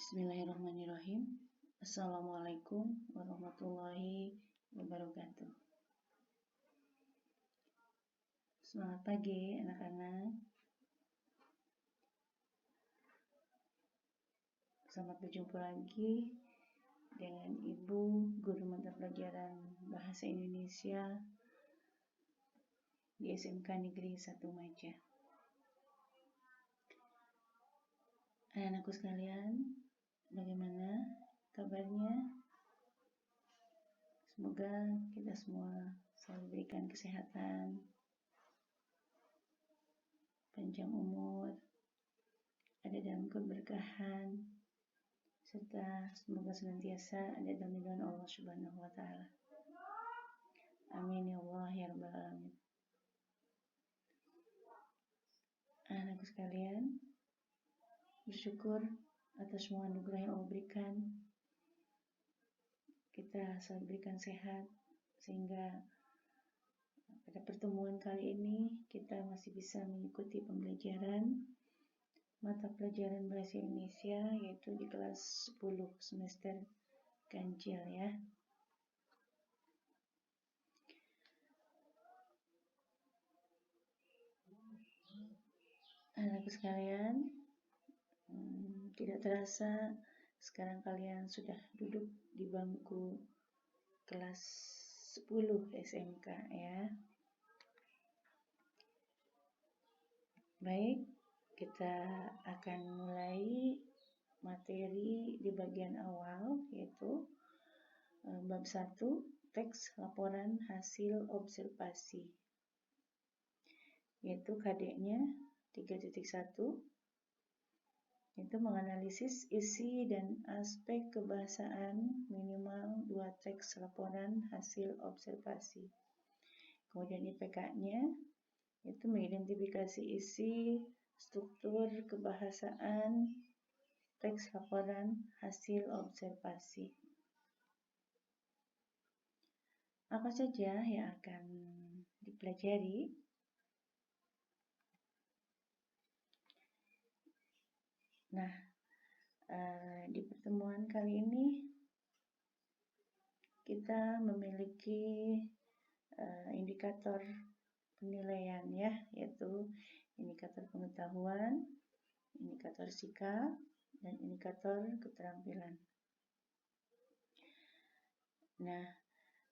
Bismillahirrahmanirrahim. Assalamualaikum warahmatullahi wabarakatuh. Selamat pagi anak-anak. Selamat berjumpa lagi dengan Ibu Guru Mata Pelajaran Bahasa Indonesia di SMK Negeri 1 Maja. Anak-anakku sekalian, bagaimana kabarnya? Semoga kita semua selalu diberikan kesehatan, panjang umur, ada dalam keberkahan, serta semoga senantiasa ada dalam lindungan Allah Subhanahu wa Ta'ala. Amin ya Allah ya Rabbal Alamin. Anak-anakku sekalian, bersyukur atas semua anugerah yang Allah berikan. Kita selalu diberikan sehat, sehingga pada pertemuan kali ini kita masih bisa mengikuti pembelajaran mata pelajaran Bahasa Indonesia, yaitu di kelas 10 semester ganjil ya. Anak-anak sekalian, tidak terasa sekarang kalian sudah duduk di bangku kelas 10 SMK ya. Baik, kita akan mulai materi di bagian awal, yaitu bab 1, teks laporan hasil observasi, yaitu KD-nya 3.1, itu menganalisis isi dan aspek kebahasaan minimal 2 teks laporan hasil observasi. Kemudian IPK-nya itu mengidentifikasi isi, struktur kebahasaan teks laporan hasil observasi. Apa saja yang akan dipelajari? Nah, di pertemuan kali ini kita memiliki indikator penilaian ya, yaitu indikator pengetahuan, indikator sikap, dan indikator keterampilan. Nah,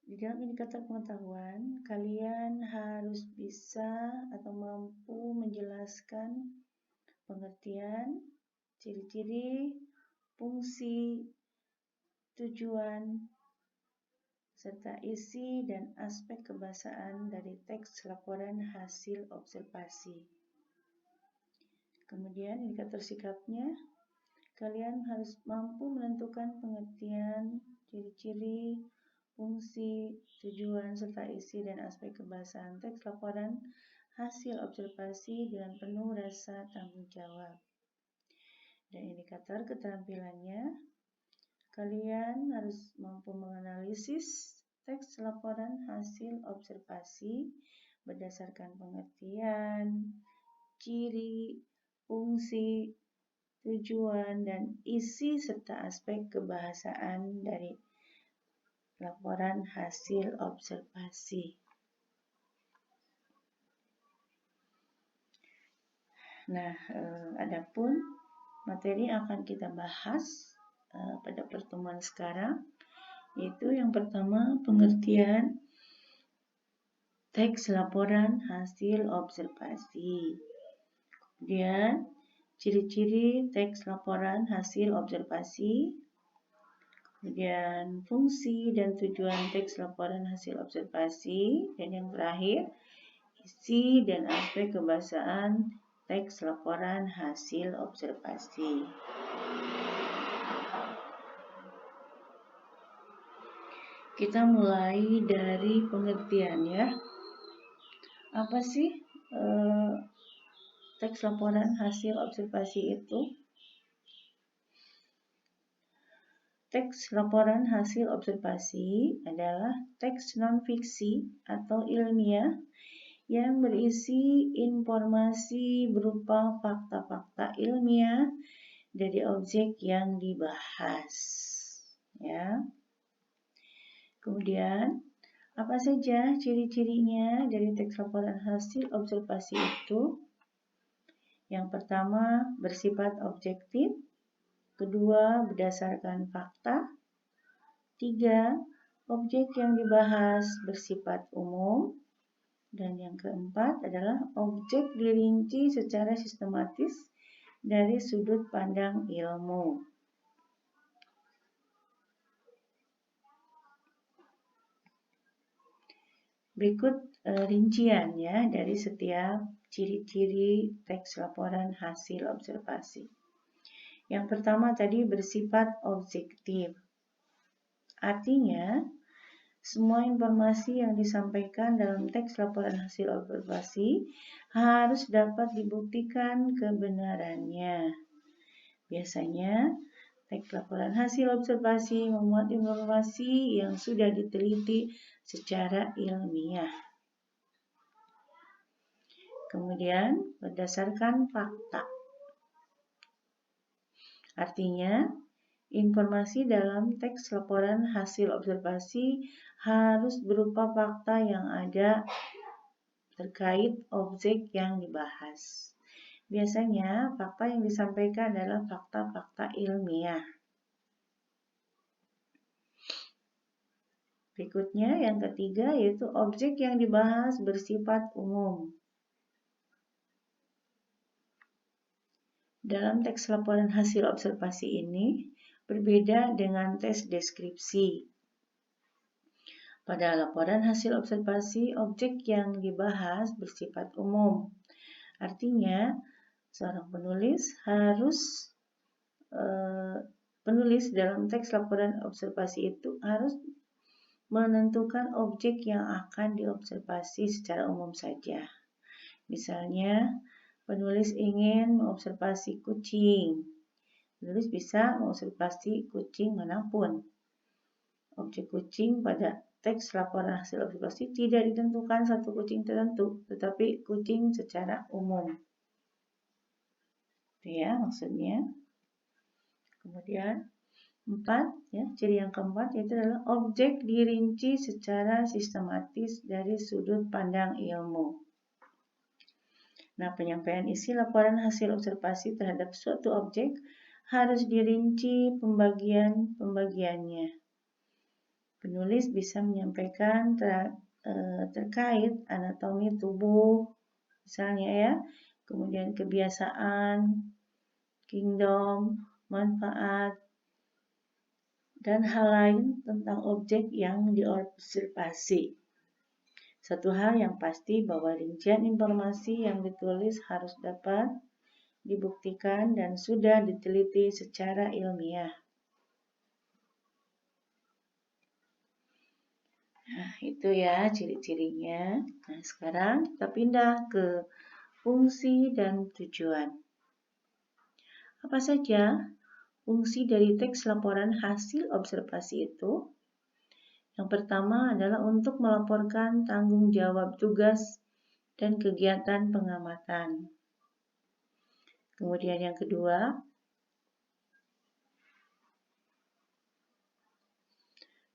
di dalam indikator pengetahuan, kalian harus bisa atau mampu menjelaskan pengertian, ciri-ciri, fungsi, tujuan, serta isi dan aspek kebahasaan dari teks laporan hasil observasi. Kemudian indikator sikapnya, kalian harus mampu menentukan pengertian, ciri-ciri, fungsi, tujuan, serta isi dan aspek kebahasaan teks laporan hasil observasi dengan penuh rasa tanggung jawab. Dan indikator keterampilannya, kalian harus mampu menganalisis teks laporan hasil observasi berdasarkan pengertian, ciri, fungsi, tujuan, dan isi serta aspek kebahasaan dari laporan hasil observasi. Nah, adapun materi yang akan kita bahas pada pertemuan sekarang, yaitu yang pertama pengertian teks laporan hasil observasi. Kemudian ciri-ciri teks laporan hasil observasi. Kemudian fungsi dan tujuan teks laporan hasil observasi. Dan yang terakhir, isi dan aspek kebahasaan teks laporan hasil observasi. Kita mulai dari pengertian ya. Apa sih teks laporan hasil observasi itu? Teks laporan hasil observasi adalah teks non-fiksi atau ilmiah yang berisi informasi berupa fakta-fakta ilmiah dari objek yang dibahas. Ya. Kemudian, apa saja ciri-cirinya dari teks laporan hasil observasi itu? Yang pertama, bersifat objektif. Kedua, berdasarkan fakta. 3, objek yang dibahas bersifat umum. Dan yang keempat adalah objek dirinci secara sistematis dari sudut pandang ilmu. Berikut rincian ya dari setiap ciri-ciri teks laporan hasil observasi. Yang pertama tadi bersifat objektif. Artinya, semua informasi yang disampaikan dalam teks laporan hasil observasi harus dapat dibuktikan kebenarannya. Biasanya, teks laporan hasil observasi memuat informasi yang sudah diteliti secara ilmiah. Kemudian, berdasarkan fakta. Artinya, informasi dalam teks laporan hasil observasi harus berupa fakta yang ada terkait objek yang dibahas. Biasanya, fakta yang disampaikan adalah fakta-fakta ilmiah. Berikutnya, yang ketiga yaitu objek yang dibahas bersifat umum. Dalam teks laporan hasil observasi ini berbeda dengan tes deskripsi. Pada laporan hasil observasi, objek yang dibahas bersifat umum. Artinya, seorang penulis dalam teks laporan observasi itu harus menentukan objek yang akan diobservasi secara umum saja. Misalnya, penulis ingin mengobservasi kucing. Penulis bisa mengobservasi kucing manapun. Objek kucing pada teks laporan hasil observasi tidak ditentukan satu kucing tertentu, tetapi kucing secara umum. Itu ya maksudnya. Kemudian 4, ya, ciri yang keempat yaitu adalah objek dirinci secara sistematis dari sudut pandang ilmu. Nah, penyampaian isi laporan hasil observasi terhadap suatu objek harus dirinci pembagian-pembagiannya. Penulis bisa menyampaikan terkait anatomi tubuh, misalnya ya, kemudian kebiasaan, kingdom, manfaat, dan hal lain tentang objek yang diobservasi. Satu hal yang pasti bahwa rincian informasi yang ditulis harus dapat dibuktikan dan sudah diteliti secara ilmiah. Nah, itu ya ciri-cirinya. Nah, sekarang kita pindah ke fungsi dan tujuan. Apa saja fungsi dari teks laporan hasil observasi itu? Yang pertama adalah untuk melaporkan tanggung jawab tugas dan kegiatan pengamatan. Kemudian yang kedua,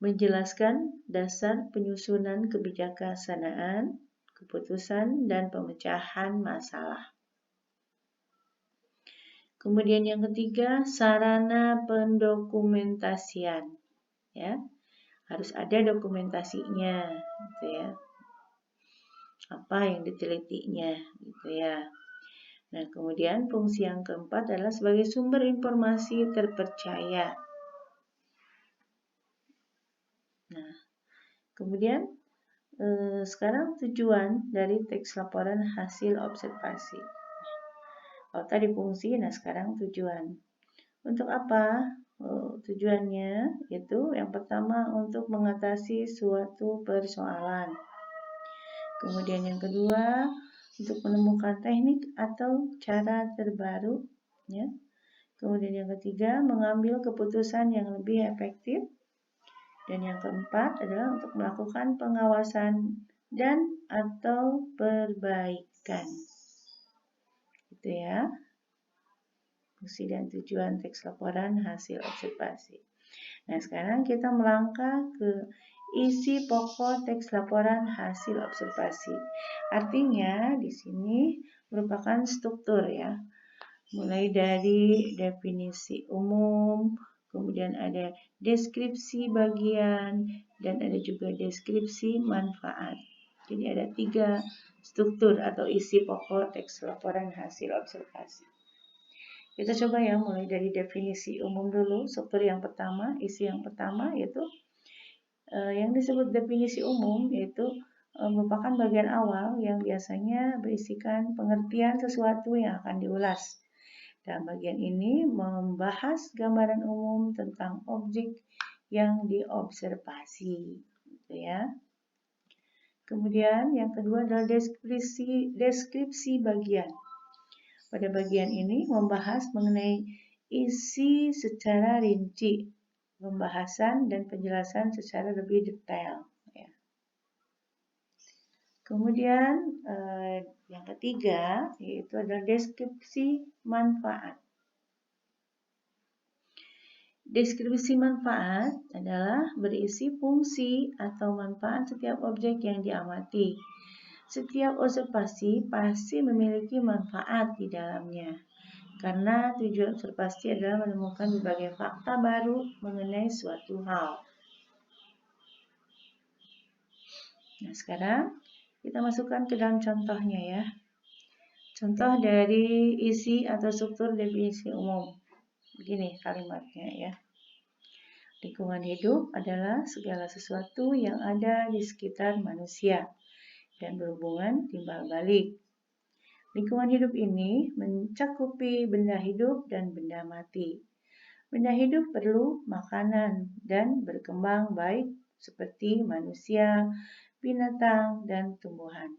menjelaskan dasar penyusunan kebijaksanaan, keputusan, dan pemecahan masalah. Kemudian yang ketiga, sarana pendokumentasian. Ya, harus ada dokumentasinya, gitu ya. Apa yang ditelitinya, gitu ya. Nah, kemudian fungsi yang keempat adalah sebagai sumber informasi terpercaya. Nah, kemudian sekarang tujuan dari teks laporan hasil observasi. Kalau tadi fungsi, nah sekarang tujuan. Untuk apa tujuannya? Itu yang pertama untuk mengatasi suatu persoalan. Kemudian yang kedua untuk menemukan teknik atau cara terbaru. Ya. Kemudian yang ketiga mengambil keputusan yang lebih efektif. Dan yang keempat adalah untuk melakukan pengawasan dan atau perbaikan. Gitu ya. fungsi dan tujuan teks laporan hasil observasi. Nah, sekarang kita melangkah ke isi pokok teks laporan hasil observasi. Artinya di sini merupakan struktur ya. Mulai dari definisi umum, kemudian ada deskripsi bagian, dan ada juga deskripsi manfaat. Jadi ada 3 struktur atau isi pokok teks laporan hasil observasi. Kita coba ya mulai dari definisi umum dulu. Struktur yang pertama, isi yang pertama yaitu yang disebut definisi umum yaitu merupakan bagian awal yang biasanya berisikan pengertian sesuatu yang akan diulas. Dan bagian ini membahas gambaran umum tentang objek yang diobservasi, gitu ya. Kemudian yang kedua adalah deskripsi bagian. Pada bagian ini membahas mengenai isi secara rinci, pembahasan dan penjelasan secara lebih detail. Ya. Kemudian yang ketiga yaitu adalah deskripsi manfaat. Deskripsi manfaat adalah berisi fungsi atau manfaat setiap objek yang diamati. Setiap observasi pasti memiliki manfaat di dalamnya, karena tujuan observasi adalah menemukan berbagai fakta baru mengenai suatu hal. Nah, sekarang kita masukkan ke dalam contohnya ya. Contoh dari isi atau struktur definisi umum. Begini kalimatnya ya. Lingkungan hidup adalah segala sesuatu yang ada di sekitar manusia dan berhubungan timbal balik. Lingkungan hidup ini mencakupi benda hidup dan benda mati. Benda hidup perlu makanan dan berkembang baik seperti manusia, binatang, dan tumbuhan.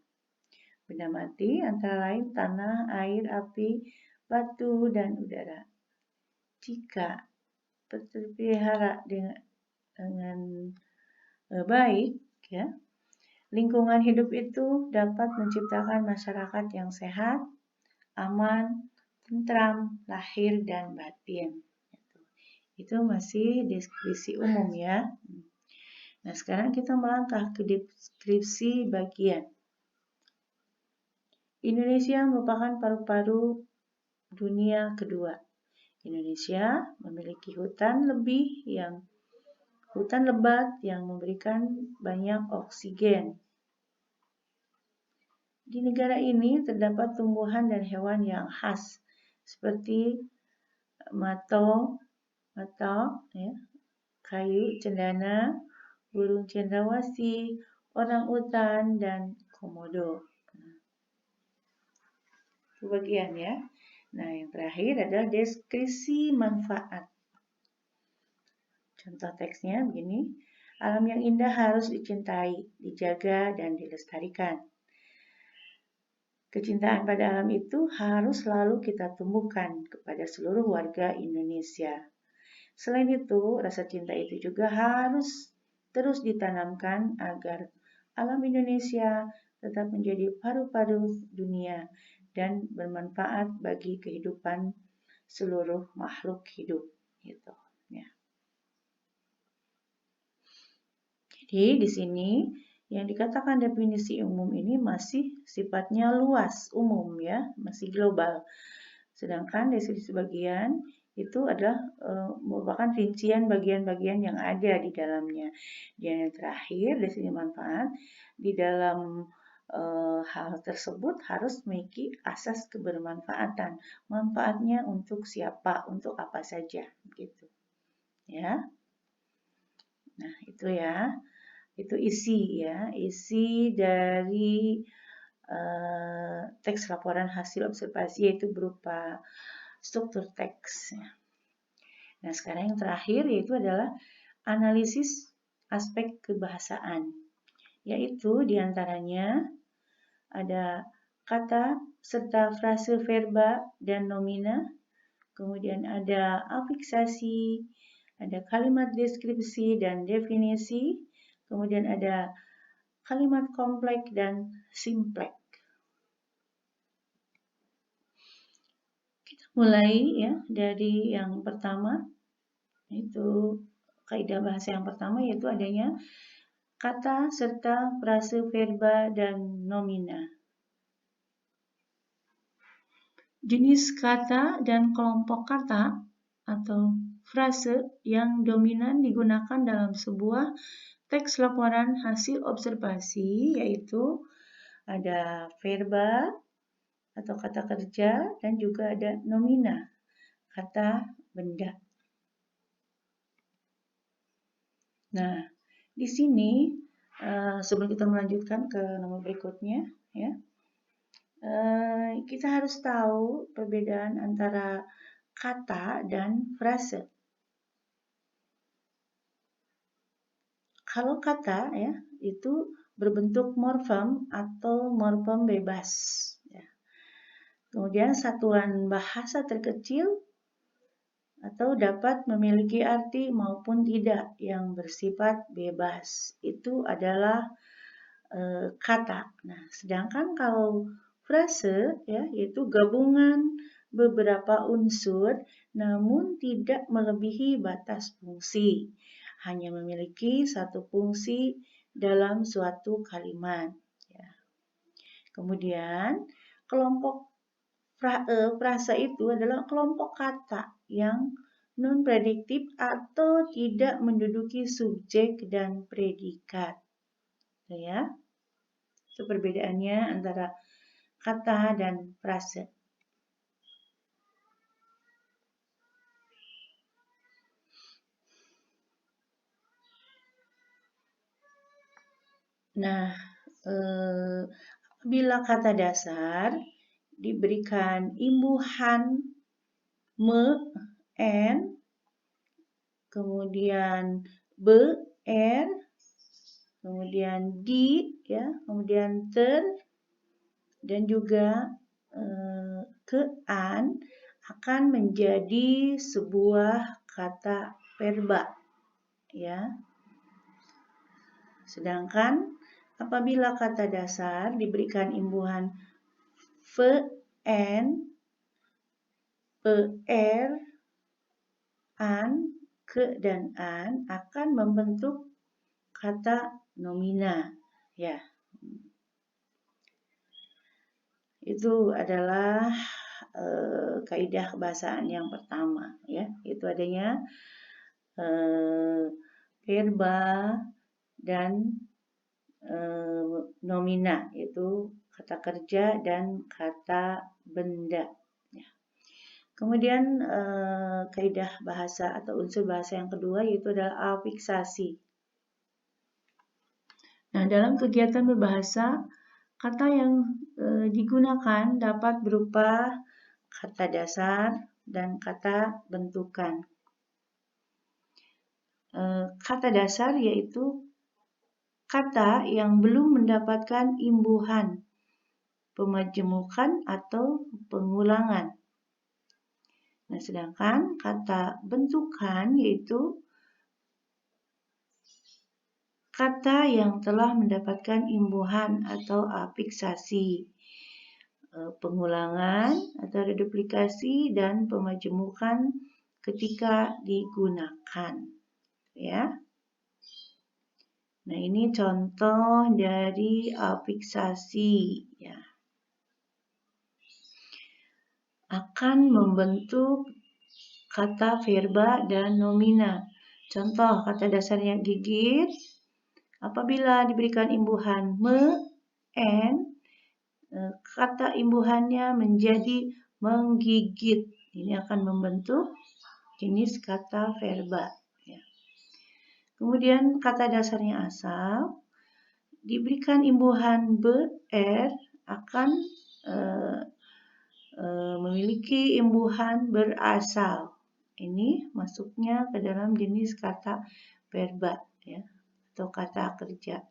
Benda mati antara lain tanah, air, api, batu, dan udara. Jika terpelihara dengan baik, ya, lingkungan hidup itu dapat menciptakan masyarakat yang sehat, aman, tentram, lahir, dan batin. Itu masih deskripsi umum ya. Nah, sekarang kita melangkah ke deskripsi bagian. Indonesia merupakan paru-paru dunia kedua. Indonesia memiliki hutan lebat yang memberikan banyak oksigen. Di negara ini terdapat tumbuhan dan hewan yang khas seperti mato, ya, kayu cendana, burung cendrawasih, orangutan, dan komodo. Itu bagian ya. Nah, yang terakhir adalah deskripsi manfaat. Contoh teksnya begini, alam yang indah harus dicintai, dijaga, dan dilestarikan. Kecintaan pada alam itu harus selalu kita tumbuhkan kepada seluruh warga Indonesia. Selain itu, rasa cinta itu juga harus terus ditanamkan agar alam Indonesia tetap menjadi paru-paru dunia dan bermanfaat bagi kehidupan seluruh makhluk hidup. Gitu, ya. Jadi di sini yang dikatakan definisi umum ini masih sifatnya luas, umum ya, masih global. Sedangkan deskripsi bagian itu adalah merupakan rincian bagian-bagian yang ada di dalamnya. Dan yang terakhir, deskripsi manfaat di dalam hal tersebut harus memiliki asas kebermanfaatan. Manfaatnya untuk siapa, untuk apa saja, gitu. Ya. Nah, itu ya. Itu isi ya, isi dari teks laporan hasil observasi yaitu berupa struktur teks. Nah, sekarang yang terakhir yaitu adalah analisis aspek kebahasaan, yaitu diantaranya ada kata serta frase verba dan nomina, kemudian ada afiksasi, ada kalimat deskripsi dan definisi, kemudian ada kalimat kompleks dan simpleks. Kita mulai ya dari yang pertama, itu kaidah bahasa yang pertama yaitu adanya kata serta frase verba dan nomina. Jenis kata dan kelompok kata atau frase yang dominan digunakan dalam sebuah teks laporan hasil observasi yaitu ada verba atau kata kerja dan juga ada nomina, kata benda. Nah, di sini sebelum kita melanjutkan ke nomor berikutnya, ya, kita harus tahu perbedaan antara kata dan frase. Kalau kata ya itu berbentuk morfem atau morfem bebas. Ya. Kemudian satuan bahasa terkecil atau dapat memiliki arti maupun tidak yang bersifat bebas. Itu adalah kata. Nah, sedangkan kalau frase ya yaitu gabungan beberapa unsur namun tidak melebihi batas fungsi, hanya memiliki satu fungsi dalam suatu kalimat. Ya. Kemudian kelompok frasa itu adalah kelompok kata yang non-prediktif atau tidak menduduki subjek dan predikat. Ya. Itu perbedaannya antara kata dan frase. Nah, apabila kata dasar diberikan imbuhan me, en, kemudian be, er, kemudian di, ya, kemudian ter, dan juga ke an akan menjadi sebuah kata verba, ya. Sedangkan apabila kata dasar diberikan imbuhan ve, en, pe, er, an, ke, dan an akan membentuk kata nomina, ya. Itu adalah kaidah kebahasaan yang pertama, ya. Itu adanya verba dan nomina, yaitu kata kerja dan kata benda. Ya. Kemudian kaidah bahasa atau unsur bahasa yang kedua yaitu adalah afiksasi. Nah, dalam kegiatan berbahasa, kata yang digunakan dapat berupa kata dasar dan kata bentukan. Kata dasar yaitu kata yang belum mendapatkan imbuhan, pemajemukan atau pengulangan. Nah, sedangkan kata bentukan yaitu kata yang telah mendapatkan imbuhan atau afiksasi, pengulangan atau reduplikasi dan pemajemukan ketika digunakan, ya. Nah, ini contoh dari afiksasi, ya. Akan membentuk kata verba dan nomina. Contoh kata dasarnya gigit. Apabila diberikan imbuhan me, en, kata imbuhannya menjadi menggigit. Ini akan membentuk jenis kata verba. Ya. Kemudian kata dasarnya asal. Diberikan imbuhan be, er akan memiliki imbuhan berasal. Ini masuknya ke dalam jenis kata verba, ya, atau kata kerja.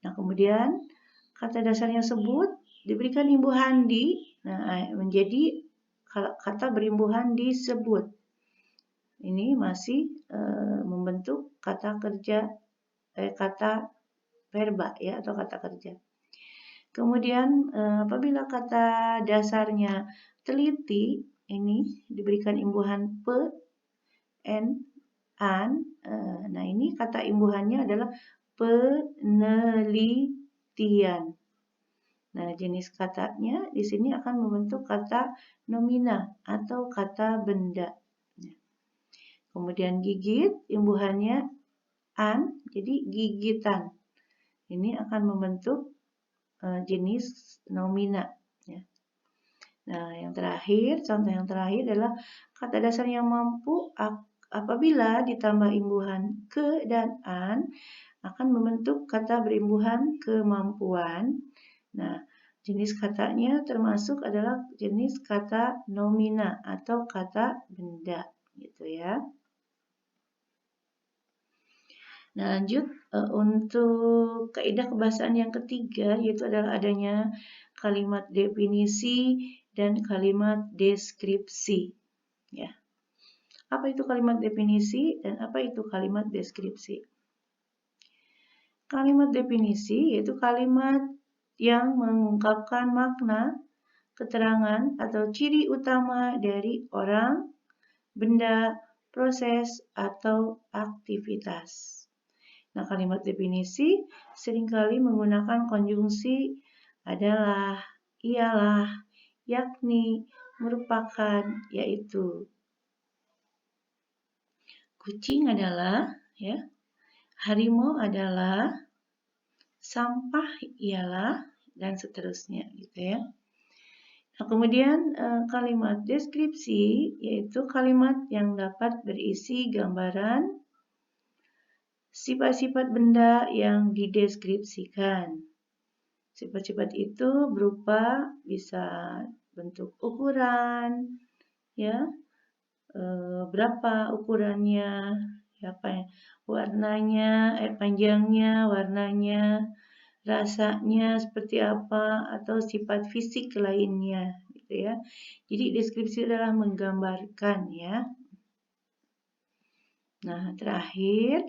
Nah, kemudian kata dasarnya sebut diberikan imbuhan di, nah, menjadi kata berimbuhan disebut. Ini masih membentuk kata kerja, kata verba, ya, atau kata kerja. Kemudian apabila kata dasarnya teliti, ini diberikan imbuhan pe, en, an. Nah, ini kata imbuhannya adalah penelitian. Nah, jenis katanya di sini akan membentuk kata nomina atau kata benda. Kemudian gigit, imbuhannya an, jadi gigitan. Ini akan membentuk jenis nomina. Ya. Nah, yang terakhir, contoh yang terakhir adalah kata dasar yang mampu apabila ditambah imbuhan ke dan an akan membentuk kata berimbuhan kemampuan. Nah, jenis katanya termasuk adalah jenis kata nomina atau kata benda, gitu ya. Nah, lanjut untuk kaidah kebahasaan yang ketiga, yaitu adalah adanya kalimat definisi dan kalimat deskripsi. Ya. Apa itu kalimat definisi dan apa itu kalimat deskripsi? Kalimat definisi yaitu kalimat yang mengungkapkan makna, keterangan, atau ciri utama dari orang, benda, proses, atau aktivitas. Nah, kalimat definisi seringkali menggunakan konjungsi adalah, ialah, yakni, merupakan, yaitu. Kucing adalah, ya. Harimau adalah, sampah ialah, dan seterusnya, gitu ya. Nah, kemudian kalimat deskripsi yaitu kalimat yang dapat berisi gambaran sifat-sifat benda yang dideskripsikan. Sifat-sifat itu berupa bisa bentuk ukuran, ya, berapa ukurannya, warnanya, panjangnya, warnanya, rasanya seperti apa, atau sifat fisik lainnya, gitu ya. Jadi deskripsi adalah menggambarkan, ya. Nah, terakhir,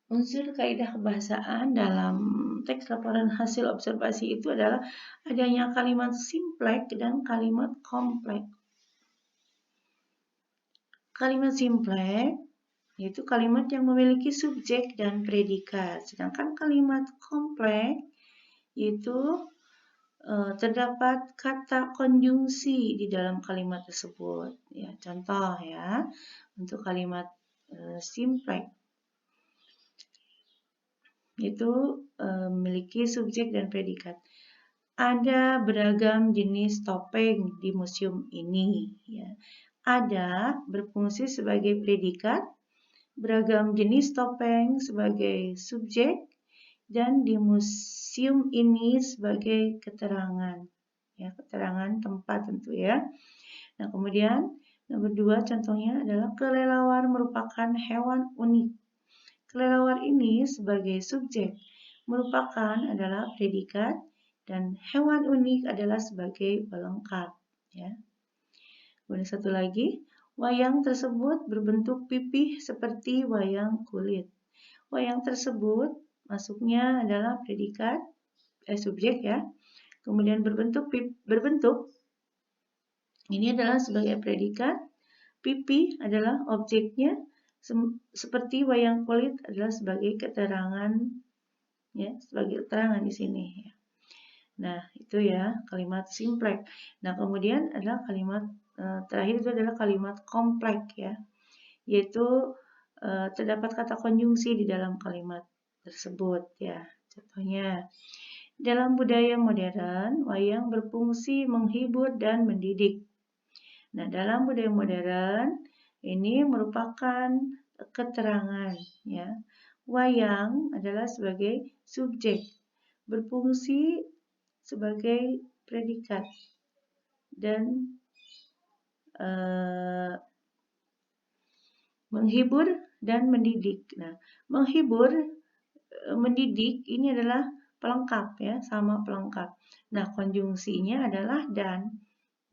unsur kaidah kebahasaan dalam teks laporan hasil observasi itu adalah adanya kalimat simpleks dan kalimat kompleks. Kalimat simpleks yaitu kalimat yang memiliki subjek dan predikat, sedangkan kalimat kompleks yaitu terdapat kata konjungsi di dalam kalimat tersebut. Ya, contoh ya untuk kalimat simpleks itu memiliki subjek dan predikat. Ada beragam jenis topeng di museum ini. Ya. Ada berfungsi sebagai predikat, beragam jenis topeng sebagai subjek, dan di museum ini sebagai keterangan. Ya, keterangan tempat tentu ya. Nah, kemudian nomor 2 contohnya adalah kelelawar merupakan hewan unik. Kelelawar ini sebagai subjek merupakan adalah predikat dan hewan unik adalah sebagai pelengkap. Ya. Kemudian satu lagi, wayang tersebut berbentuk pipih seperti wayang kulit. Wayang tersebut masuknya adalah predikat, subjek ya. Kemudian berbentuk ini adalah sebagai predikat, pipih adalah objeknya. Seperti wayang kulit adalah sebagai keterangan, ya, sebagai keterangan di sini. Ya. Nah, itu ya kalimat simpleks. Nah, kemudian adalah kalimat terakhir itu adalah kalimat kompleks, ya, yaitu terdapat kata konjungsi di dalam kalimat tersebut, ya. Contohnya, dalam budaya modern, wayang berfungsi menghibur dan mendidik. Nah, dalam budaya modern ini merupakan keterangan, ya. Wayang adalah sebagai subjek, berfungsi sebagai predikat dan menghibur dan mendidik. Nah, menghibur, mendidik ini adalah pelengkap ya, sama pelengkap. Nah, konjungsinya adalah dan.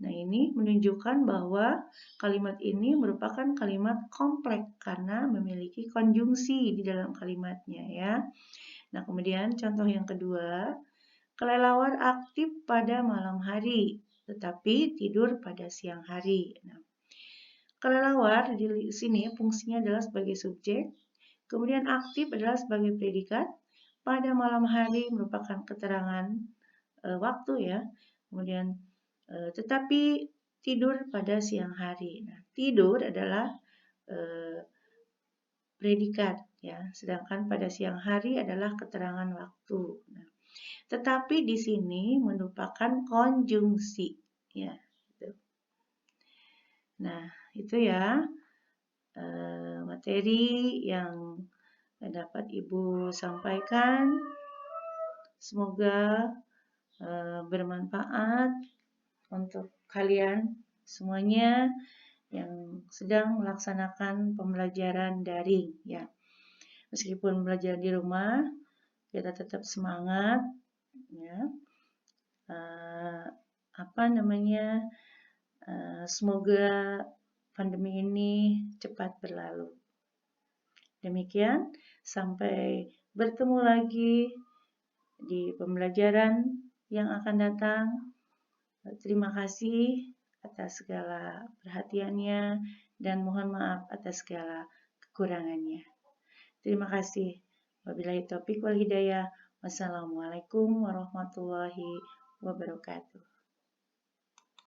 Nah, ini menunjukkan bahwa kalimat ini merupakan kalimat kompleks karena memiliki konjungsi di dalam kalimatnya ya. Nah, kemudian contoh yang kedua, kelelawar aktif pada malam hari. tetapi tidur pada siang hari. Nah, kelelawar di sini fungsinya adalah sebagai subjek, kemudian aktif adalah sebagai predikat, pada malam hari merupakan keterangan waktu ya, kemudian tetapi tidur pada siang hari. Nah, tidur adalah predikat ya, sedangkan pada siang hari adalah keterangan waktu. Nah, tetapi di sini merupakan konjungsi ya. Gitu. Nah, itu ya materi yang dapat Ibu sampaikan. Semoga bermanfaat untuk kalian semuanya yang sedang melaksanakan pembelajaran daring ya. Meskipun belajar di rumah, kita tetap semangat ya. Semoga pandemi ini cepat berlalu. Demikian, sampai bertemu lagi di pembelajaran yang akan datang. Terima kasih atas segala perhatiannya dan mohon maaf atas segala kekurangannya. Terima kasih. Wabillahi taufiq wal hidayah. Wassalamualaikum warahmatullahi wabarakatuh.